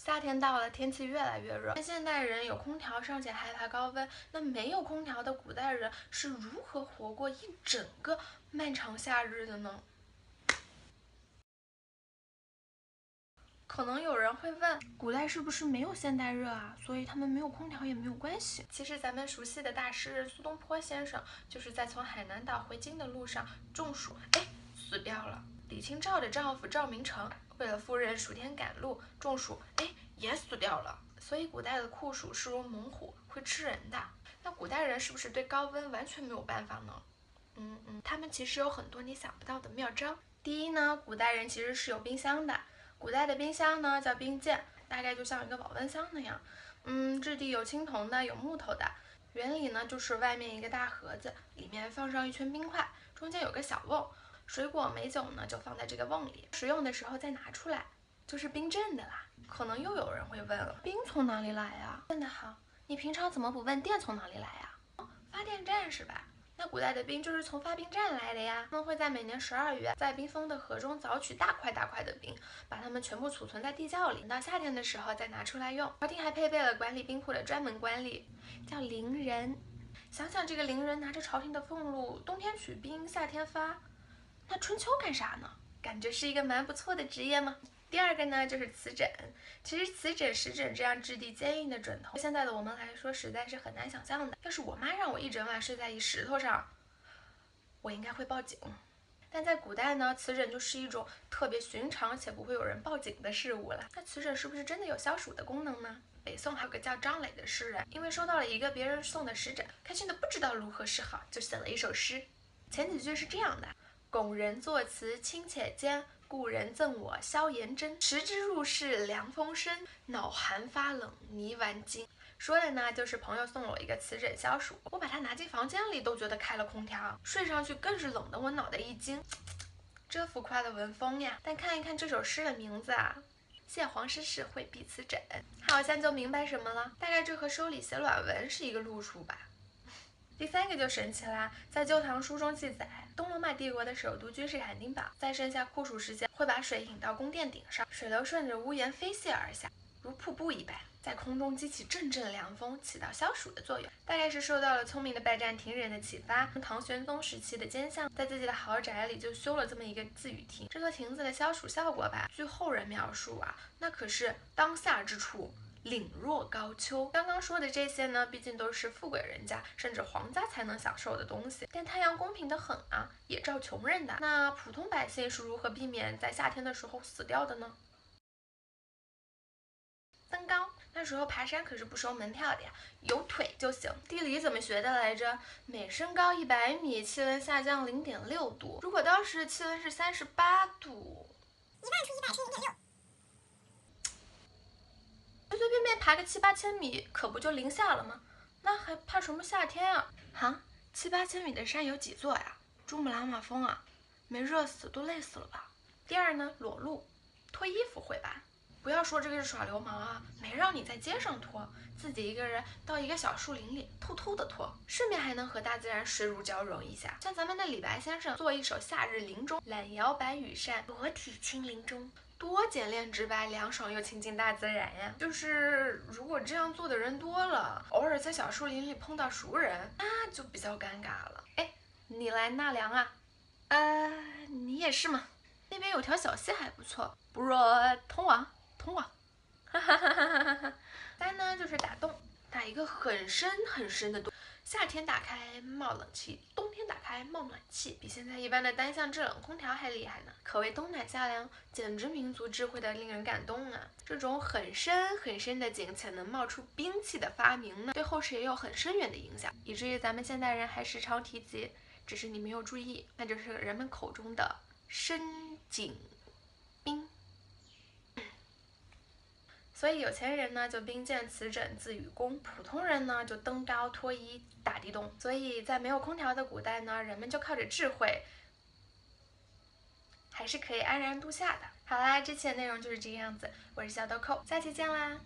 夏天到了，天气越来越热。现代人有空调尚且害怕高温，那没有空调的古代人是如何活过一整个漫长夏日的呢？可能有人会问，古代是不是没有现代热啊？所以他们没有空调也没有关系。其实咱们熟悉的大诗人苏东坡先生，就是在从海南岛回京的路上中暑，死掉了。李清照的丈夫赵明诚为了夫人暑天赶路中暑，也死掉了。所以古代的酷暑势如猛虎，会吃人的。那古代人是不是对高温完全没有办法呢？他们其实有很多你想不到的妙招。第一呢，古代人其实是有冰箱的。古代的冰箱呢叫冰鉴，大概就像一个保温箱那样，质地有青铜的，有木头的。原理呢就是外面一个大盒子，里面放上一圈冰块，中间有个小瓮，水果美酒呢就放在这个瓮里，食用的时候再拿出来，就是冰镇的啦。可能又有人会问了，冰从哪里来呀？问得好，你平常怎么不问电从哪里来呀？发电站是吧？那古代的冰就是从发冰站来的呀，他们会在每年12月在冰封的河中凿取大块大块的冰，把它们全部储存在地窖里，到夏天的时候再拿出来用。朝廷还配备了管理冰库的专门官吏，叫伶人。想想这个伶人拿着朝廷的俸禄，冬天取冰，夏天发，那春秋干啥呢？感觉是一个蛮不错的职业吗？第二个呢就是瓷枕，其实瓷枕、石枕这样质地坚硬的枕头，现在的我们来说实在是很难想象的。要是我妈让我一整晚睡在一石头上，我应该会报警。但在古代呢，瓷枕就是一种特别寻常且不会有人报警的事物了。那瓷枕是不是真的有消暑的功能呢？北宋还有个叫张磊的诗人，因为收到了一个别人送的石枕，开心的不知道如何是好，就写了一首诗。前几句是这样的：拱人作词清且坚，故人赠我消炎针，持之入室凉风生，脑寒发冷泥丸筋。说的呢就是朋友送了我一个瓷枕消暑，我把它拿进房间里都觉得开了空调，睡上去更是冷得我脑袋一惊。这浮夸的文风呀！但看一看这首诗的名字啊，谢皇诗事会避瓷枕，好像就明白什么了，大概这和收礼写卵文是一个路数吧。第三个就神奇啦，在《旧唐书》中记载，东罗马帝国的首都君士坦丁堡在盛夏酷暑时节会把水引到宫殿顶上，水流顺着屋檐飞泻而下，如瀑布一般，在空中激起阵阵凉风，起到消暑的作用。大概是受到了聪明的拜占庭人的启发，唐玄宗时期的奸相在自己的豪宅里就修了这么一个自语亭。这座亭子的消暑效果吧，据后人描述啊，那可是当下之处凛若高秋。刚刚说的这些呢，毕竟都是富贵人家甚至皇家才能享受的东西，但太阳公平的很啊，也照穷人的。那普通百姓是如何避免在夏天的时候死掉的呢？登高，那时候爬山可是不收门票的呀，有腿就行。地理怎么学的来着？每升高100米，气温下降0.6度。如果当时的气温是38度，1万除100乘0.6，随随便便爬个7、8千米，可不就零下了吗？那还怕什么夏天啊？哈，7、8千米的山有几座呀？珠穆朗玛峰啊，没热死都累死了吧？第二呢，裸露，脱衣服会吧？不要说这个是耍流氓啊，没让你在街上脱，自己一个人到一个小树林里偷偷的脱，顺便还能和大自然水乳交融一下。像咱们的李白先生做一首《夏日林中》，懒摇白羽扇，裸体亲林中，多简练直白，凉爽又亲近大自然呀。就是如果这样做的人多了，偶尔在小树林里碰到熟人，那就比较尴尬了。你来纳凉啊？你也是嘛。那边有条小溪还不错，不若通往。三呢就是打洞，打一个很深很深的洞。夏天打开冒冷气，冬天打开冒暖气，比现在一般的单向制冷空调还厉害呢。可谓冬暖夏凉，简直民族智慧的令人感动啊！这种很深很深的井且能冒出兵器的发明呢，对后世也有很深远的影响，以至于咱们现代人还时常提及，只是你没有注意，那就是人们口中的深井冰。所以有钱人呢就冰鉴瓷枕自与功，普通人呢就登高脱衣打地洞。所以在没有空调的古代呢，人们就靠着智慧，还是可以安然度夏的。好啦，这期的内容就是这个样子，我是小豆蔻，下期见啦！